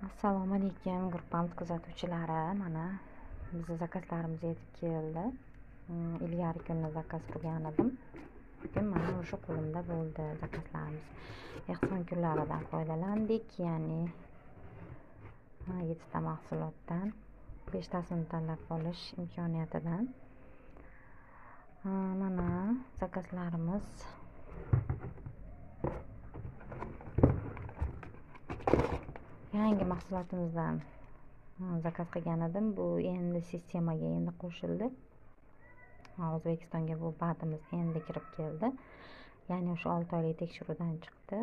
Assalomu alaykum gruppamiz kuzatuvchilari. Mana bizni zakazlarimiz yetib keldi. Ilgari kunni zakaz qilgan edim. Bugun mana o'sha qo'limda bo'ldi zakazlarimiz. Ehson kunlaridan foydalandik, ya'ni 7 ta mahsulotdan 5 tasini tanlab olish imkoniyatidan. Mana zakazlarimiz yangi mahsulotimizdan zakaz qilgan edim. Bu endi sistemaga endi qo'shildi. O'zbekistonga bu badimiz endi kirib keldi. Ya'ni o'sha 6 oylik tekshiruvdan chiqdi.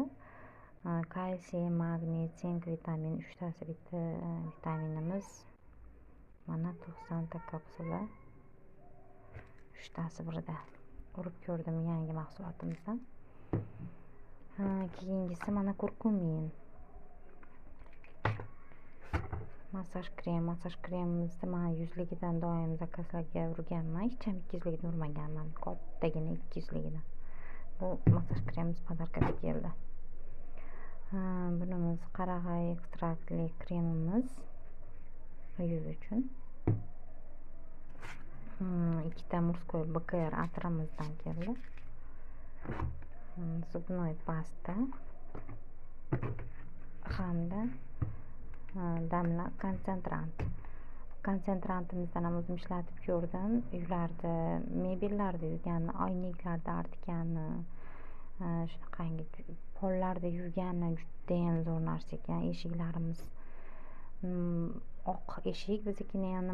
Kalsiy, magniy, sink, vitamin 3 tasi vitaminimiz mana 90 ta kapsula. 3 tasi birda. Urib ko'rdim yangi mahsulotimizdan. Keyingisi mana kurkumin. Massaj kremimizni men 100ligidan doim zakazlarga urganman. Hech ham 200ligini urmaganman. Kattagina 200ligidan. Bu massaj kremimiz podarkada keldi. Bunimiz qarag'ay ekstraktli kremimiz yuz uchun. 2 ta murskoy BKR atramizdan keldi. Zubnoy pasta hamda damla konsentrantimizdan ham o'zim ishlatib ko'rdim. Uylarda, mebellarda yuvganni, oynalarda artganni, shunaqangi pollarda yuvganni juda ham zo'r narsa ekan. Eshiklarimiz oq eshik biznikini ham